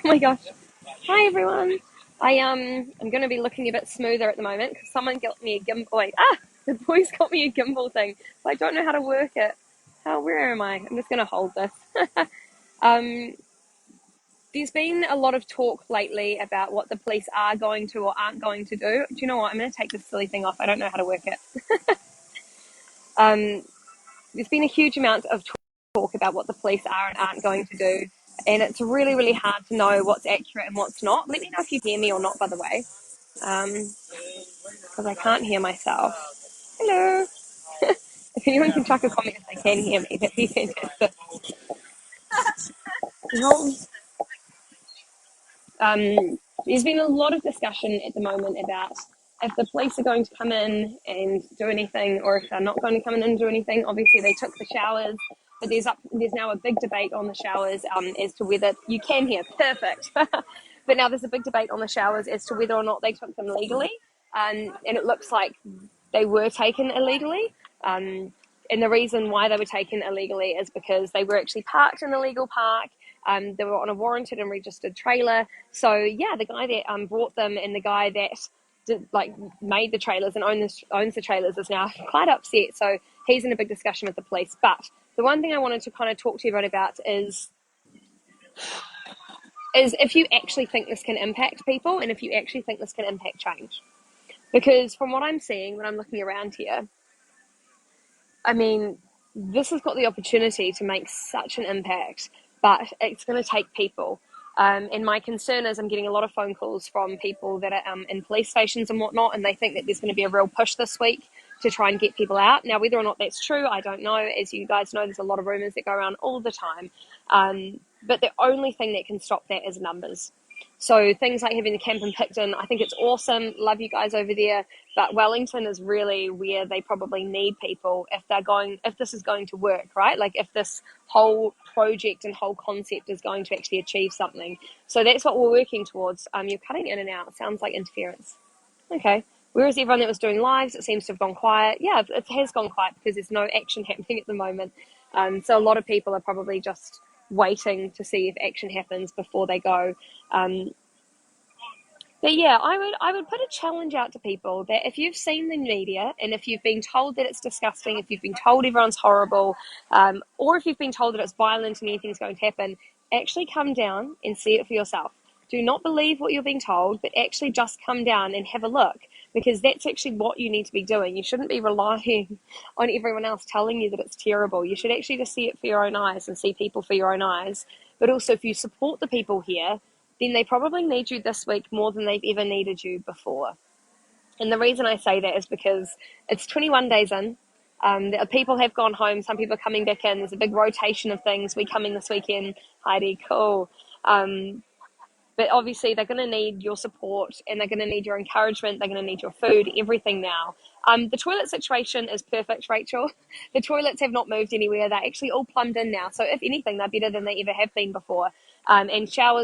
Oh my gosh. Hi everyone. I'm gonna be looking a bit smoother at the moment because someone got me a gimbal. Wait, the boys got me a gimbal thing, but I don't know how to work it. Where am I? I'm just gonna hold this. Um, there's been a lot of talk lately about what the police are going to or aren't going to do. Do you know what? I'm gonna take this silly thing off. I don't know how to work it. Um, there's been a huge amount of talk about what the police are and aren't going to do, and it's really, really hard to know what's accurate and what's not. Let me know if you hear me or not, by the way, because I can't hear myself. Hello. If anyone can chuck a comment if they can hear me, that'd be fantastic. Well, there's been a lot of discussion at the moment about if the police are going to come in and do anything or if they're not going to come in and do anything. Obviously, they took the showers, but there's now a big debate on the showers as to whether you can hear. Perfect. But now there's a big debate on the showers as to whether or not they took them legally. And it looks like they were taken illegally. And the reason why they were taken illegally is because they were actually parked in a legal park. They were on a warranted and registered trailer. So yeah, the guy that brought them and the guy that made the trailers and owns the trailers is now quite upset. So he's in a big discussion with the police. But the one thing I wanted to kind of talk to you about is if you actually think this can impact people and if you actually think this can impact change. Because from what I'm seeing when I'm looking around here, I mean, this has got the opportunity to make such an impact, but it's going to take people. And my concern is I'm getting a lot of phone calls from people that are in police stations and whatnot, and they think that there's going to be a real push this week to try and get people out. Now, whether or not that's true, I don't know. As you guys know, there's a lot of rumours that go around all the time. But the only thing that can stop that is numbers. So things like having the camp in Picton, I think it's awesome. Love you guys over there. But Wellington is really where they probably need people if this is going to work, right? Like if this whole project and whole concept is going to actually achieve something. So that's what we're working towards. You're cutting in and out. Sounds like interference. Okay. Whereas everyone that was doing lives, it seems to have gone quiet. Yeah, it has gone quiet because there's no action happening at the moment. So a lot of people are probably just waiting to see if action happens before they go. Um, but yeah, I would put a challenge out to people that if you've seen the media and if you've been told that it's disgusting, if you've been told everyone's horrible, or if you've been told that it's violent and anything's going to happen, actually come down and see it for yourself. Do not believe what you're being told, but actually just come down and have a look because that's actually what you need to be doing. You shouldn't be relying on everyone else telling you that it's terrible. You should actually just see it for your own eyes and see people for your own eyes. But also, if you support the people here, then they probably need you this week more than they've ever needed you before. And the reason I say that is because it's 21 days in. The people have gone home. Some people are coming back in. There's a big rotation of things. We coming this weekend. Heidi, cool. But obviously they're going to need your support and they're going to need your encouragement. They're going to need your food, everything now. The toilet situation is perfect, Rachel. The toilets have not moved anywhere. They're actually all plumbed in now. So if anything, they're better than they ever have been before. And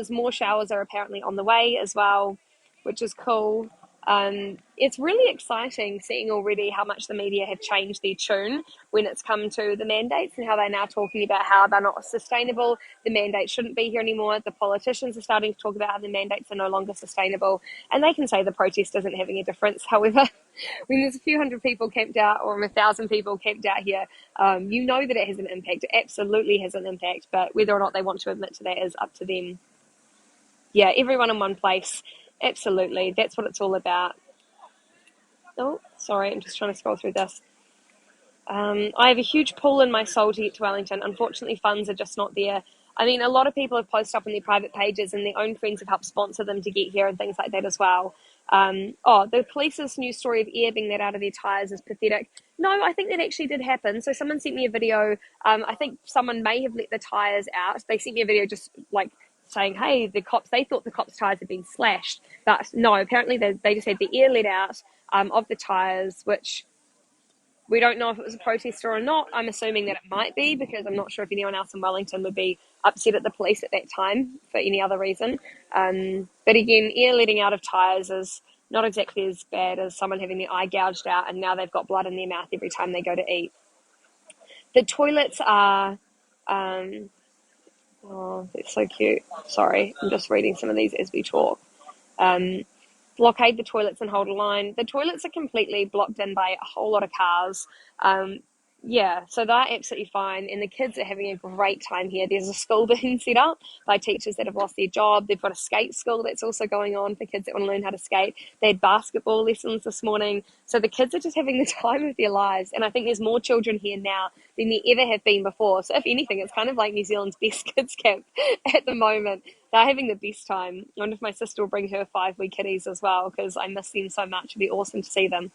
more showers are apparently on the way as well, which is cool. It's really exciting seeing already how much the media have changed their tune when it's come to the mandates and how they're now talking about how they're not sustainable. The mandates shouldn't be here anymore. The politicians are starting to talk about how the mandates are no longer sustainable, and they can say the protest isn't having a difference. However, when there's a few hundred people camped out or 1,000 people camped out here, you know that it has an impact. It absolutely has an impact, but whether or not they want to admit to that is up to them. Yeah, everyone in one place. Absolutely. That's what it's all about. Oh, sorry, I'm just trying to scroll through this. I have a huge pull in my soul to get to Wellington. Unfortunately, funds are just not there. I mean, a lot of people have posted up on their private pages and their own friends have helped sponsor them to get here and things like that as well. The police's news story of air being let out of their tyres is pathetic. No, I think that actually did happen. So someone sent me a video. I think someone may have let the tyres out. They sent me a video just like saying, hey, they thought the cops' tyres had been slashed. But no, apparently they just had the air let out of the tyres, which we don't know if it was a protester or not. I'm assuming that it might be because I'm not sure if anyone else in Wellington would be upset at the police at that time for any other reason. But again, air letting out of tyres is not exactly as bad as someone having their eye gouged out and now they've got blood in their mouth every time they go to eat. The toilets are, Oh, that's so cute. Sorry, I'm just reading some of these as we talk. Um, Blockade the toilets and hold a line. The toilets are completely blocked in by a whole lot of cars. Um, yeah, so they're absolutely fine, and the kids are having a great time here. There's a school being set up by teachers that have lost their job. They've got a skate school that's also going on for kids that want to learn how to skate. They had basketball lessons this morning. So the kids are just having the time of their lives, and I think there's more children here now than there ever have been before. So if anything, it's kind of like New Zealand's best kids camp at the moment. They're having the best time. I wonder if my sister will bring her 5 wee kitties as well, because I miss them so much. It'd be awesome to see them.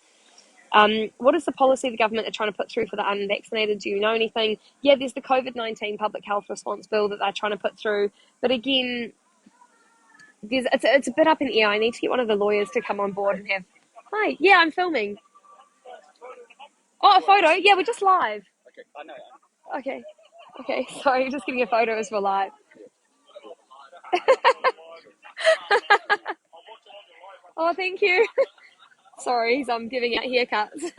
What is the policy the government are trying to put through for the unvaccinated? Do you know anything? Yeah, there's the COVID-19 public health response bill that they're trying to put through. But again, it's a bit up in the air. I need to get one of the lawyers to come on board and have... Hi, yeah, I'm filming. Oh, a photo? Yeah, we're just live. Okay, okay, sorry, just getting a photo as we're live. Oh, thank you. Sorry, I'm giving out haircuts.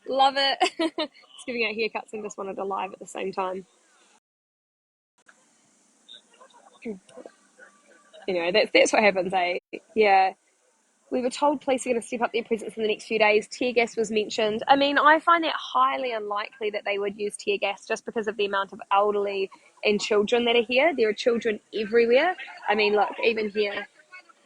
Love it. Just giving out haircuts and just wanted to live at the same time. Anyway, that's what happens, eh? Yeah. We were told police are going to step up their presence in the next few days. Tear gas was mentioned. I mean, I find it highly unlikely that they would use tear gas just because of the amount of elderly and children that are here. There are children everywhere. I mean, look, even here.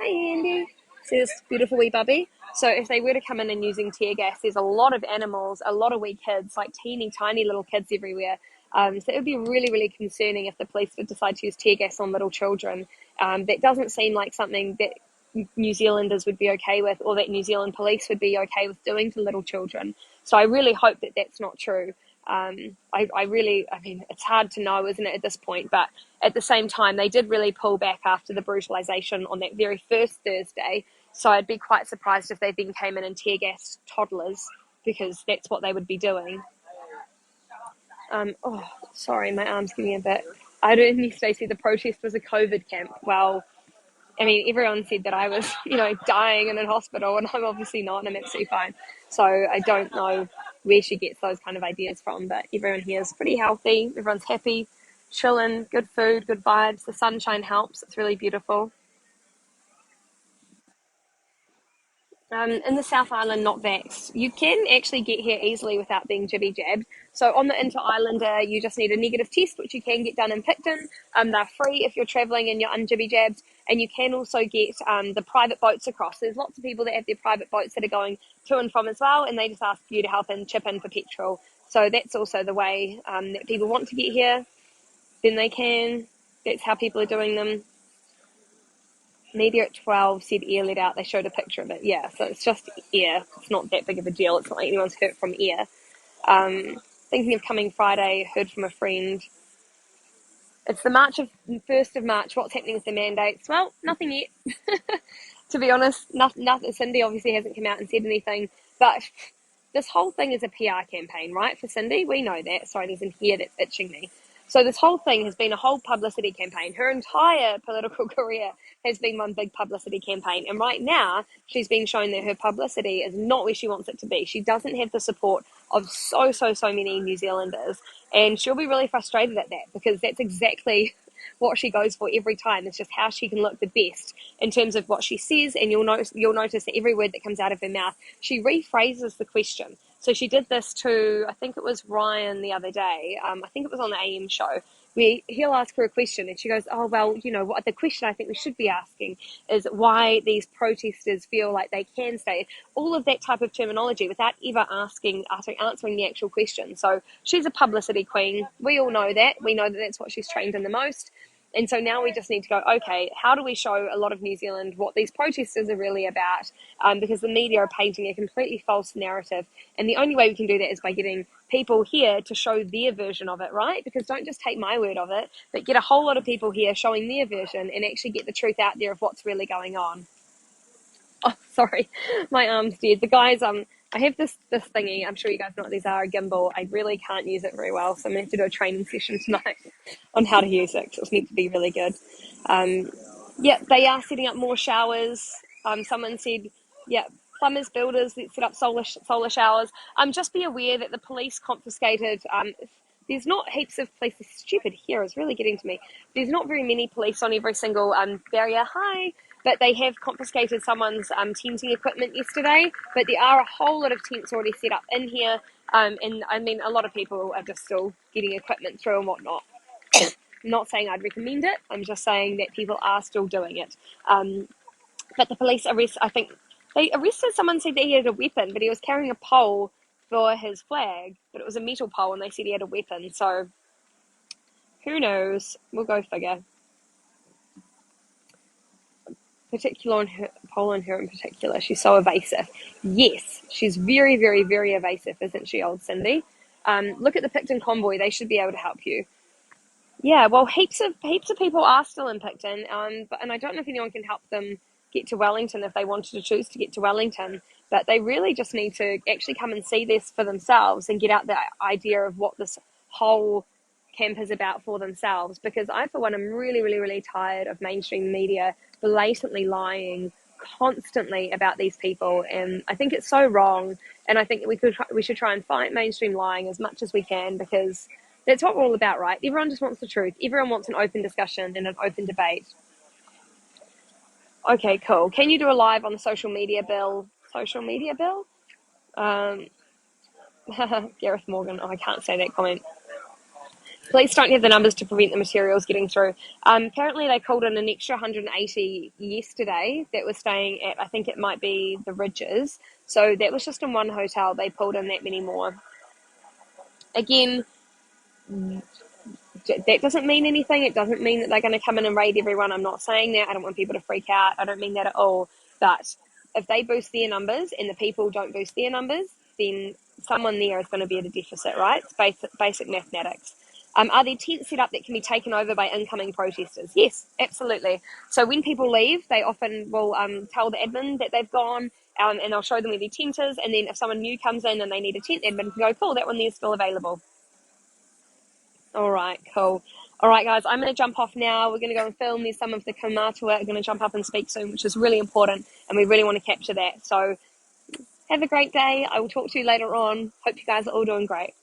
Hi, Andy. See this beautiful wee bubby? So if they were to come in and using tear gas, there's a lot of animals, a lot of wee kids, like teeny tiny little kids everywhere. So it would be really, really concerning if the police would decide to use tear gas on little children. That doesn't seem like something that New Zealanders would be okay with, or that New Zealand police would be okay with doing to little children. So I really hope that that's not true. I mean, it's hard to know, isn't it, at this point? But at the same time, they did really pull back after the brutalisation on that very first Thursday. So I'd be quite surprised if they then came in and tear gassed toddlers, because that's what they would be doing. Oh, sorry, my arm's giving a bit. I don't know, Stacey, the protest was a COVID camp. Well, I mean, everyone said that I was, dying in a hospital, and I'm obviously not, and I'm absolutely fine. So I don't know where she gets those kind of ideas from, but everyone here is pretty healthy. Everyone's happy, chilling, good food, good vibes. The sunshine helps. It's really beautiful. In the South Island, not vaxxed. You can actually get here easily without being jibby jabbed. So on the Inter Islander, you just need a negative test, which you can get done in Picton. They're free if you're travelling and you're unjibby jabbed, and you can also get the private boats across. There's lots of people that have their private boats that are going to and from as well, and they just ask you to help and chip in for petrol. So that's also the way that people want to get here. Then they can. That's how people are doing them. Media at 12 said air let out. They showed a picture of it. Yeah, so it's just air. It's not that big of a deal. It's not like anyone's hurt from air. Thinking of coming Friday, heard from a friend. It's the 1st of March. What's happening with the mandates? Well, nothing yet. To be honest, nothing. Cindy obviously hasn't come out and said anything. But this whole thing is a PR campaign, right, for Cindy? We know that. Sorry, there's an hair that's itching me. So this whole thing has been a whole publicity campaign. Her entire political career has been one big publicity campaign. And right now, she's been shown that her publicity is not where she wants it to be. She doesn't have the support of so many New Zealanders. And she'll be really frustrated at that, because that's exactly what she goes for every time. It's just how she can look the best in terms of what she says, and you'll notice that every word that comes out of her mouth, she rephrases the question. So she did this to, I think it was Ryan the other day. I think it was on the AM show, where he'll ask her a question and she goes, oh, well, what the question I think we should be asking is why these protesters feel like they can stay. All of that type of terminology without ever answering the actual question. So she's a publicity queen. We all know that. We know that that's what she's trained in the most. And so now we just need to go, okay, how do we show a lot of New Zealand what these protesters are really about? Because the media are painting a completely false narrative. And the only way we can do that is by getting people here to show their version of it, right? Because don't just take my word of it, but get a whole lot of people here showing their version and actually get the truth out there of what's really going on. Oh, sorry, my arm's dead. The guys, I have this thingy. I'm sure you guys know what these are. A gimbal. I really can't use it very well, so I'm gonna have to do a training session tonight on how to use it. 'Cause it's meant to be really good. Yeah, they are setting up more showers. Someone said, yeah, plumbers, builders, let's set up solar showers. Just be aware that the police confiscated there's not heaps of police. This stupid here is really getting to me. There's not very many police on every single barrier. Hi. But they have confiscated someone's tenting equipment yesterday. But there are a whole lot of tents already set up in here. And I mean, a lot of people are just still getting equipment through and whatnot. I'm not saying I'd recommend it. I'm just saying that people are still doing it. But the police I think they arrested someone, said that he had a weapon, but he was carrying a pole for his flag, but it was a metal pole, and they said he had a weapon. So who knows? We'll go figure. Particular on her, pole on her in particular, she's so evasive. Yes, she's very, very, very evasive, isn't she, old Cindy? Look at the Picton convoy; they should be able to help you. Yeah, well, heaps of people are still in Picton, and I don't know if anyone can help them get to Wellington if they wanted to choose to get to Wellington. But they really just need to actually come and see this for themselves and get out the idea of what this whole camp is about for themselves. Because I, for one, am really, really, really tired of mainstream media blatantly lying constantly about these people, and I think it's so wrong. And I think we should try and fight mainstream lying as much as we can, because that's what we're all about, right? Everyone just wants the truth. Everyone wants an open discussion and an open debate. Okay, cool. Can you do a live on the social media bill? Social media bill? Um, Gareth Morgan. Oh, I can't say that comment. Police don't have the numbers to prevent the materials getting through. Apparently, they called in an extra 180 yesterday that was staying at, I think it might be the Ridges. So that was just in one hotel. They pulled in that many more. Again, that doesn't mean anything. It doesn't mean that they're going to come in and raid everyone. I'm not saying that. I don't want people to freak out. I don't mean that at all. But if they boost their numbers and the people don't boost their numbers, then someone there is going to be at a deficit, right? It's basic mathematics. Are there tents set up that can be taken over by incoming protesters? Yes, absolutely. So when people leave, they often will tell the admin that they've gone, and I'll show them where their tent is. And then if someone new comes in and they need a tent, the admin can go, cool, that one there's still available. All right, cool. All right, guys, I'm going to jump off now. We're going to go and film. There's some of the Kaumātua are going to jump up and speak soon, which is really important, and we really want to capture that. So have a great day. I will talk to you later on. Hope you guys are all doing great.